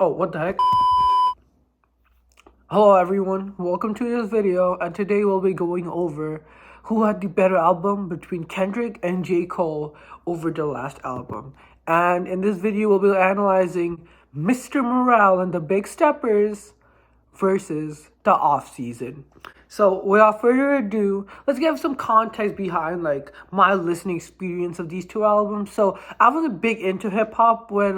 Oh, what the heck? Hello everyone, welcome to this video, and today we'll be going over who had the better album between Kendrick and J. Cole over the last album. And in this video we'll be analyzing Mr. Morale and the Big Steppers versus the off season. So without further ado, let's give some context behind like my listening experience of these two albums. So I wasn't big into hip hop when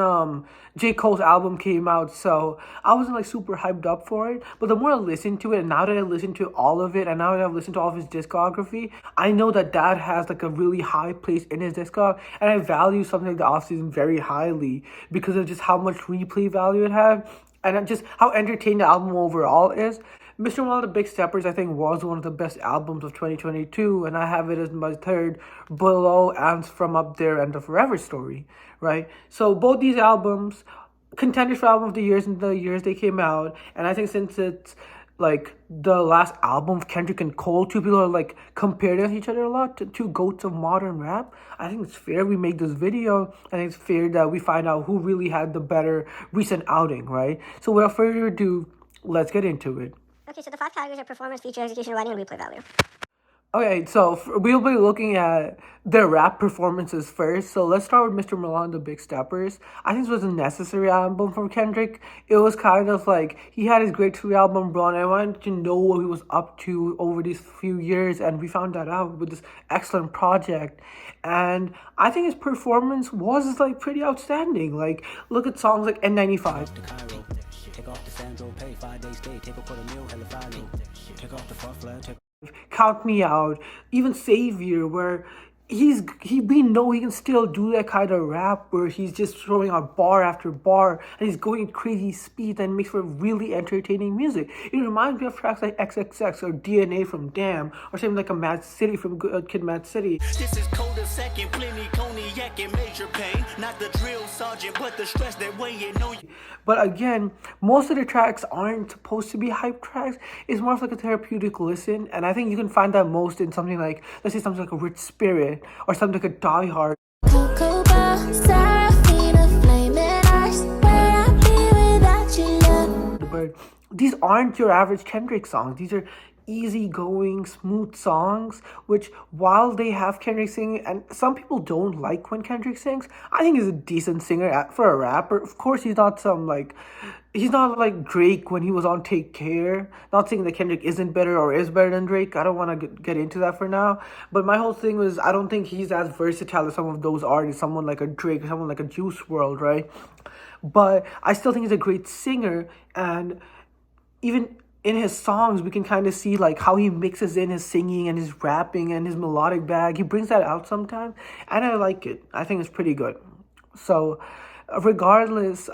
J. Cole's album came out, so I wasn't like super hyped up for it. But the more I listened to it, and now that I listened to all of it, and now that I've listened to all of his discography, I know that has like a really high place in his discog, and I value something like the off season very highly because of just how much replay value it had and just how entertaining the album overall is. Mr. One of the Big Steppers, I think, was one of the best albums of 2022, and I have it as my third, below Ants From Up There and The Forever Story, right? So both these albums, contenders for album of the years in the years they came out, and I think since it's like the last album of Kendrick and Cole, two people are like comparing each other a lot, to two goats of modern rap. I think it's fair we make this video. I think it's fair that we find out who really had the better recent outing, right? So without further ado, let's get into it. Okay, so the 5 categories are performance, feature, execution, writing, and replay value. Okay, so we'll be looking at their rap performances first. So let's start with Mr. Milan, the Big Steppers. I think this was a necessary album from Kendrick. It was kind of like he had his great 3 album run. I wanted to know what he was up to over these few years, and we found that out with this excellent project. And I think his performance was like pretty outstanding. Like, look at songs like N95. Take off the Sandro, pay 5 days stay, take a quarter meal, hella follow. Take off the fuck flag, Count Me Out, even Savior, where we know he can still do that kind of rap where he's just throwing out bar after bar and he's going at crazy speed and makes for really entertaining music. It reminds me of tracks like XXX or DNA from Damn, or something like a Mad City from Kid Mad City. This is Coda second, plenty cognac and major pain, not the drill sergeant, but the stress that way you know. But again, most of the tracks aren't supposed to be hype tracks. It's more of like a therapeutic listen, and I think you can find that most in something like, let's say something like a Rich Spirit, or something like a Die Hard. But these aren't your average Kendrick songs. These are easygoing, smooth songs, which while they have Kendrick singing, and some people don't like when Kendrick sings, I think he's a decent singer for a rapper. Of course, he's not like Drake when he was on Take Care. Not saying that Kendrick isn't better or is better than Drake. I don't want to get into that for now. But my whole thing was, I don't think he's as versatile as some of those artists, someone like a Drake, someone like a Juice WRLD, right? But I still think he's a great singer, and even in his songs, we can kind of see like how he mixes in his singing and his rapping and his melodic bag. He brings that out sometimes, and I like it. I think it's pretty good. So, regardless,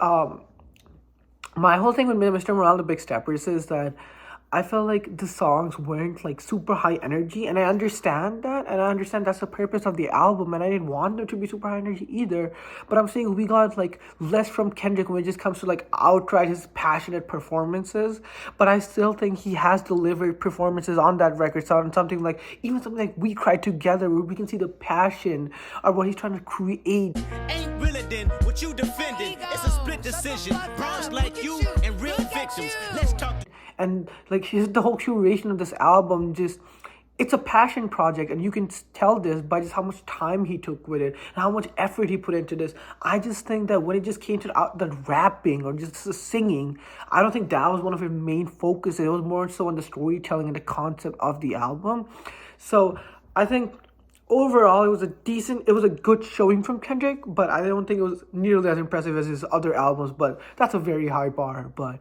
my whole thing with Mr. Morale, the Big Steppers is that I felt like the songs weren't like super high energy, and I understand that, and I understand that's the purpose of the album, and I didn't want them to be super high energy either. But I'm saying we got like less from Kendrick when it just comes to like outright his passionate performances. But I still think he has delivered performances on that record, so something like We Cry Together, where we can see the passion of what he's trying to create. Ain't really then what you defending. It's a split decision. Bronze like you and real victims. Let's talk. And like the whole curation of this album, just it's a passion project, and you can tell this by just how much time he took with it and how much effort he put into this. I just think that when it just came to the rapping or just the singing, I don't think that was one of his main focuses. It was more so on the storytelling and the concept of the album. So I think overall it was a good showing from Kendrick, but I don't think it was nearly as impressive as his other albums, but that's a very high bar. But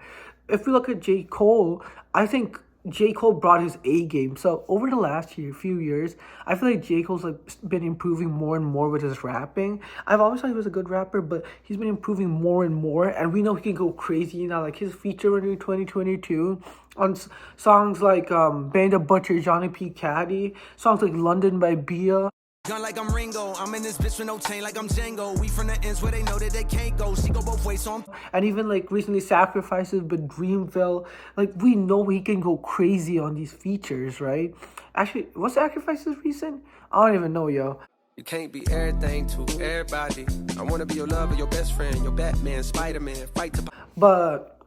if we look at J. Cole, I think J. Cole brought his A game. So over the last few years, I feel like J. Cole's like been improving more and more with his rapping. I've always thought he was a good rapper, but he's been improving more and more, and we know he can go crazy now. Like his feature in 2022 on songs like Benny the Butcher, Johnny P. Caddy, songs like London by Bia. Gun like I'm Ringo, I'm in this bitch with no chain like I'm Django. We from the ends where they know that they can't go. She go both ways, so and even like recently Sacrifices with Dreamville, like we know he can go crazy on these features, right? Actually, was Sacrifices recent? I don't even know, yo. You can't be everything to everybody. I wanna be your lover, your best friend, your Batman, Spider-Man, fight to... But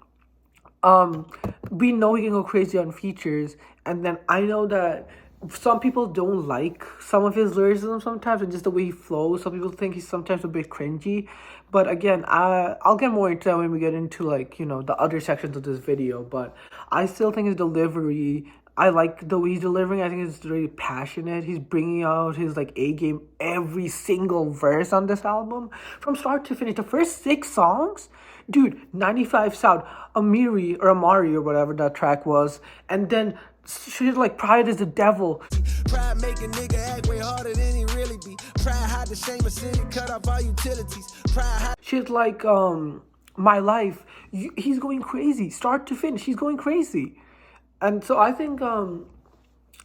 we know he can go crazy on features, and then I know that some people don't like some of his lyricism sometimes, and just the way he flows. Some people think he's sometimes a bit cringy, but again, I'll get more into that when we get into like the other sections of this video. But I still think his delivery. I like the way he's delivering. I think it's really passionate. He's bringing out his like A game every single verse on this album from start to finish. The first 6 songs, dude, 95 sound, Amari or whatever that track was, and then shit like Pride is the Devil. Pride make a nigga act way harder than he really be. Pride hide the shame of sin and cut off all utilities. Pride shit like My Life. He's going crazy, start to finish. He's going crazy. And so I think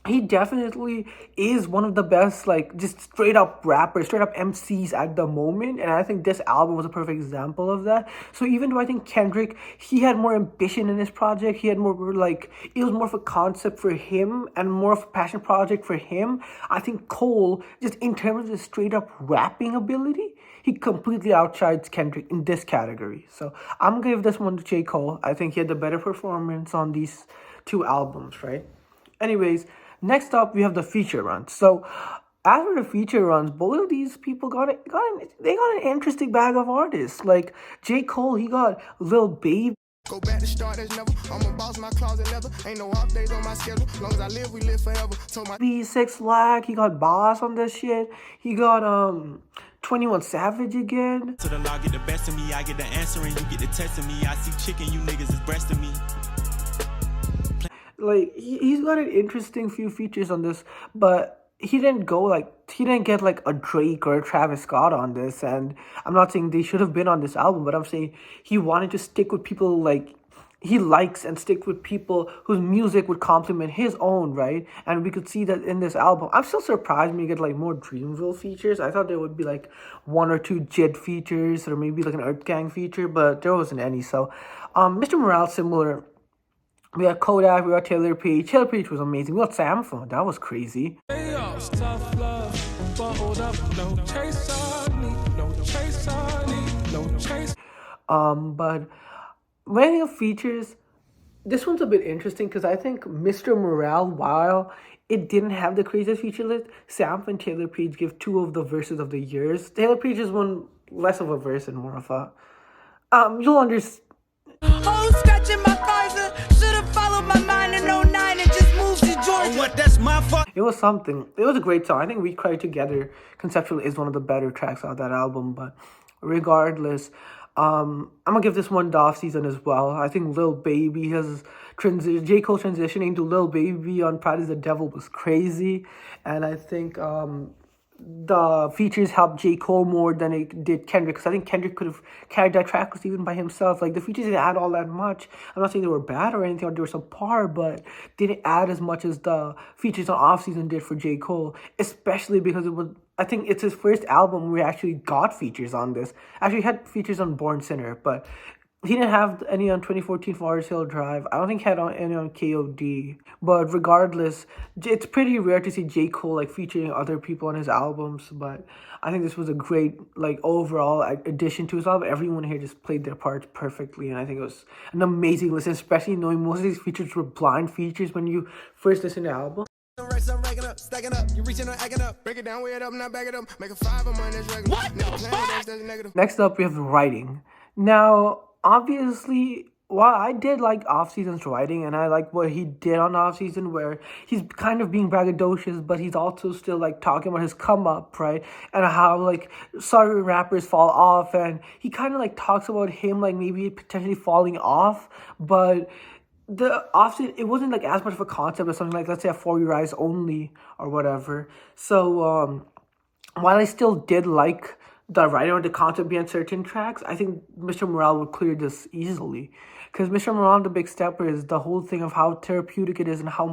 he definitely is one of the best, like, just straight up rappers, straight up MCs at the moment. And I think this album was a perfect example of that. So even though I think Kendrick, he had more ambition in his project, he had more, like, it was more of a concept for him and more of a passion project for him. I think Cole, just in terms of his straight up rapping ability, he completely outshines Kendrick in this category. So I'm going to give this one to J. Cole. I think he had the better performance on these 2 albums, right? Anyways, next up we have the feature runs. So after the feature runs, both of these people got an interesting bag of artists. Like J. Cole, he got Lil Baby. go back to start as never. I'm a boss, my closet leather. Ain't no off days on my schedule. Long as I live, we live forever. So my B6 Lack, he got Boss on this shit. He got 21 Savage again. So the law get the best of me, I get the answer and you get the test of me. I see chicken, you niggas is breasting me. Like he's got an interesting few features on this, but he didn't get like a Drake or a Travis Scott on this. And I'm not saying they should have been on this album, but I'm saying he wanted to stick with people like he likes and stick with people whose music would complement his own, right? And we could see that in this album. I'm still surprised when you get like more Dreamville features. I thought there would be like 1 or 2 JID features or maybe like an Earth Gang feature, but there wasn't any. So Mr. Morale, similar. We got Kodak, we got Taylor Page. Taylor Page was amazing. We got Sampha. That was crazy. But when I think of features, this one's a bit interesting because I think Mr. Morale, while it didn't have the craziest feature list, Sampha and Taylor Page give 2 of the verses of the years. Taylor Page is one less of a verse and more of a you'll understand. Scratching my visor, should've followed my mind in 09 and just moved to Georgia. What? That's my fault. It was something. It was a great song. I think We Cry Together conceptually is one of the better tracks out that album. But regardless, I'm gonna give this one the off season as well. I think Lil Baby has J. Cole transitioning to Lil Baby on Pride is the Devil was crazy, and I think the features helped J. Cole more than it did Kendrick, because I think Kendrick could have carried that track list even by himself. Like, the features didn't add all that much. I'm not saying they were bad or anything, or they were subpar, but didn't add as much as the features on Off Season did for J. Cole, especially because it was, I think it's his first album where he actually got features on this. Actually, he had features on Born Sinner, but he didn't have any on 2014 Forest Hill Drive. I don't think he had any on KOD. But regardless, it's pretty rare to see J. Cole like featuring other people on his albums. But I think this was a great like overall addition to his album. Everyone here just played their parts perfectly, and I think it was an amazing listen, especially knowing most of these features were blind features when you first listen to the album. Stacking up, you reaching or acting up. Break it down, weigh it up, now back it up. Make a 5 of money, that's regular. What the fuck? Next up, we have writing. Now, obviously, while I did like Off-Season's writing, and I like what he did on Off-Season, where he's kind of being braggadocious, but he's also still like talking about his come up, right? And how like certain rappers fall off, and he kind of like talks about him like maybe potentially falling off, but the Off-Season, it wasn't like as much of a concept as something like, let's say, a For Your Eyes Only or whatever. So while I still did like the writing or the concept behind certain tracks, I think Mr. Morale would clear this easily. Because Mr. Morale, the Big Stepper, is the whole thing of how therapeutic it is and how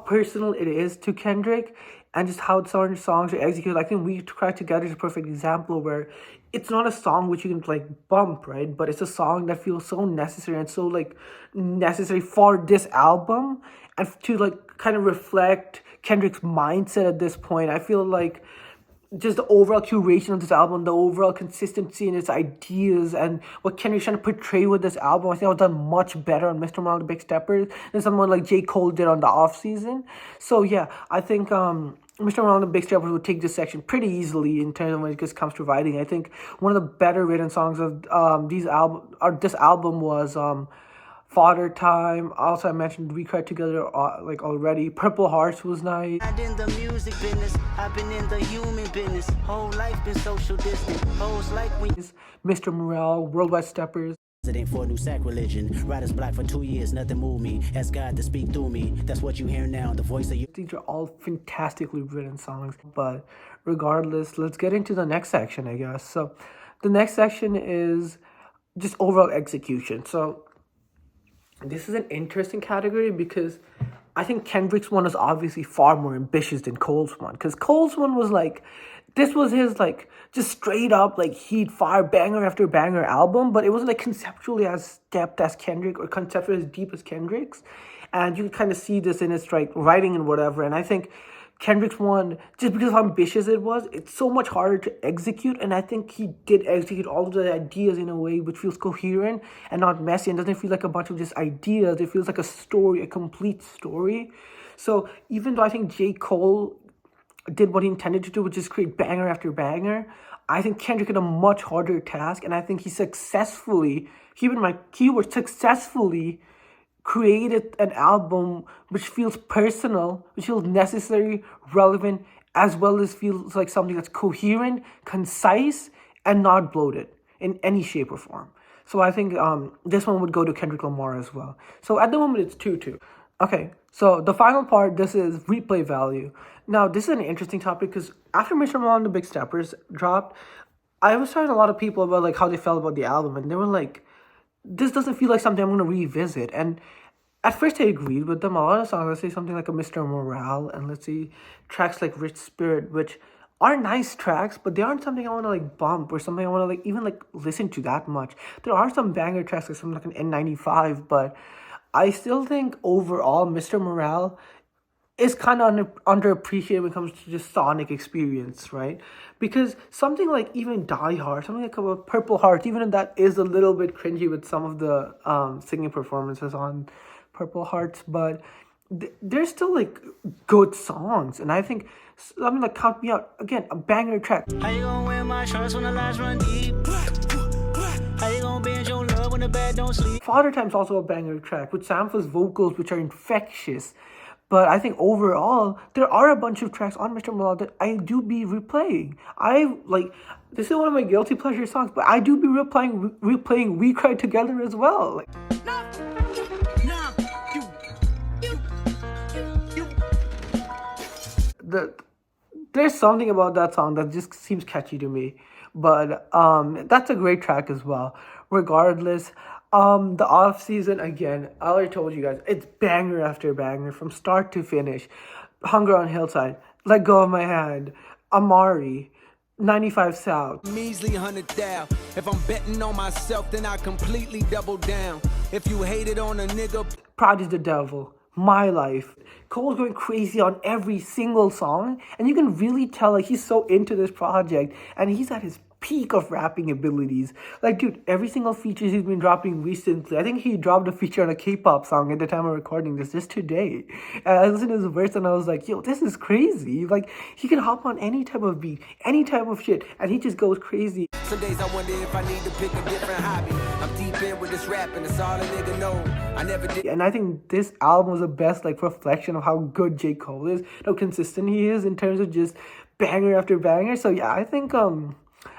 personal it is to Kendrick, and just how certain songs are executed. I think We Cry Together is a perfect example where it's not a song which you can like bump, right? But it's a song that feels so necessary and so like necessary for this album, and to like kind of reflect Kendrick's mindset at this point. I feel like just the overall curation of this album, the overall consistency in its ideas, and what Kendrick's trying to portray with this album, I think I was done much better on Mr. Morale and the Big Steppers than someone like J. Cole did on the off season. So yeah, I think Mr. Morale and the Big Steppers would take this section pretty easily in terms of when it just comes to writing. I think one of the better written songs of this album was Father Time. Also, I mentioned We Cried Together like already. Purple Hearts was nice. I've been in the music business, I've been in the human business. Whole life been social distant. Hoes like when Mr. Morale, Worldwide Steppers. President for a new sacrilegion. Riders black for 2 years, nothing moved me. Ask God to speak through me. That's what you hear now, the voice of you. These are all fantastically written songs. But regardless, let's get into the next section, I guess. So the next section is just overall execution. So this is an interesting category because I think Kendrick's one is obviously far more ambitious than Cole's one. Because Cole's one was like, this was his like just straight up like heat fire banger after banger album, but it wasn't like conceptually as depth as Kendrick or conceptually as deep as Kendrick's. And you can kind of see this in his like writing and whatever. And I think Kendrick's one, just because of how ambitious it was, it's so much harder to execute. And I think he did execute all of the ideas in a way which feels coherent and not messy and doesn't feel like a bunch of just ideas. It feels like a story, a complete story. So even though I think J. Cole did what he intended to do, which is create banger after banger, I think Kendrick had a much harder task. And I think he successfully, keep in my keyword, successfully created an album which feels personal, which feels necessary, relevant, as well as feels like something that's coherent, concise, and not bloated in any shape or form. So I think this one would go to Kendrick Lamar as well. So at the moment, it's 2-2. Okay, so the final part, this is replay value. Now, this is an interesting topic because after Mr. Morale and the Big Steppers dropped, I was talking to a lot of people about like how they felt about the album, and they were like, this doesn't feel like something I'm going to revisit. And at first I agreed with them. A lot of songs, let's say something like a Mr. Morale, and let's see tracks like Rich Spirit, which are nice tracks, but they aren't something I want to like bump or something I want to like even like listen to that much. There are some banger tracks like something like an N95, but I still think overall Mr. Morale is kind of underappreciated when it comes to just sonic experience, right? Because something like even Die Hard, something like a Purple Heart, even if that is a little bit cringy with some of the singing performances on Purple Hearts, but they're still like good songs. And I think something like Count Me Out, again, a banger track. How you gonna wear my shorts when the lights run deep? How you gonna bend your love when the bed don't sleep? Father Time's also a banger track with Sampha's vocals, which are infectious. But I think overall, there are a bunch of tracks on Mr. Morale that I do be replaying. This is one of my guilty pleasure songs, but I do be replaying We Cried Together as well. Like, there's something about that song that just seems catchy to me. But that's a great track as well. Regardless, the off season, again, I already told you guys, it's banger after banger from start to finish. Hunger on Hillside, Let Go of My Hand, Amari, 95 South. Measly 100 down. If I'm betting on myself, then I completely double down. If you hated on a nigga, Pride is the Devil, My Life. Cole's going crazy on every single song, and you can really tell like he's so into this project, and he's at his peak of rapping abilities. Like, dude, every single feature he's been dropping recently, I think he dropped a feature on a K-pop song at the time of recording this just today. And I listened to his verse and I was like, yo, this is crazy. Like, he can hop on any type of beat, any type of shit, and he just goes crazy. some days I wonder if I need to pick a different hobby. I'm deep in with this rap and it's all a nigga know. I never did. And I think this album was the best like reflection of how good J. Cole is, how consistent he is in terms of just banger after banger. So yeah, I think the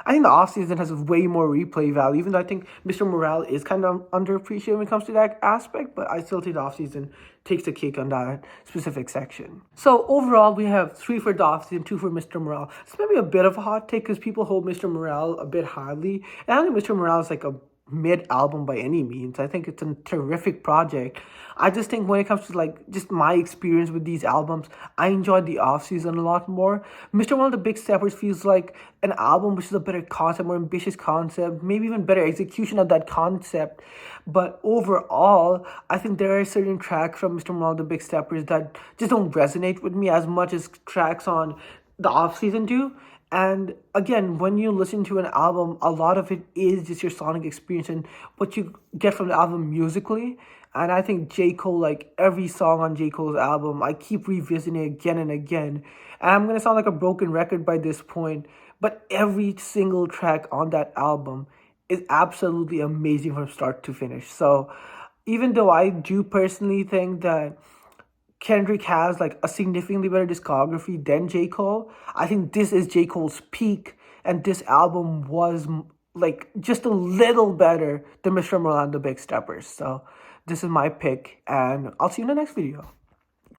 offseason has way more replay value, even though I think Mr. Morale is kind of underappreciated when it comes to that aspect, but I still think the offseason takes the cake on that specific section. So overall, we have 3 for the offseason, 2 for Mr. Morale. It's maybe a bit of a hot take because people hold Mr. Morale a bit highly, and I think Mr. Morale is like a mid-album by any means. I think it's a terrific project. I just think when it comes to like just my experience with these albums, I enjoyed the off-season a lot more. Mr. One of the Big Steppers feels like an album which is a better concept, more ambitious concept, maybe even better execution of that concept. But overall, I think there are certain tracks from Mr. One of the Big Steppers that just don't resonate with me as much as tracks on the off-season do. And again, when you listen to an album, a lot of it is just your sonic experience and what you get from the album musically. And I think J. Cole, like every song on J. Cole's album, I keep revisiting it again and again. And I'm going to sound like a broken record by this point, but every single track on that album is absolutely amazing from start to finish. So even though I do personally think that Kendrick has like a significantly better discography than J. Cole, I think this is J. Cole's peak, and this album was like just a little better than Mr. Orlando Big Steppers. So this is my pick, and I'll see you in the next video.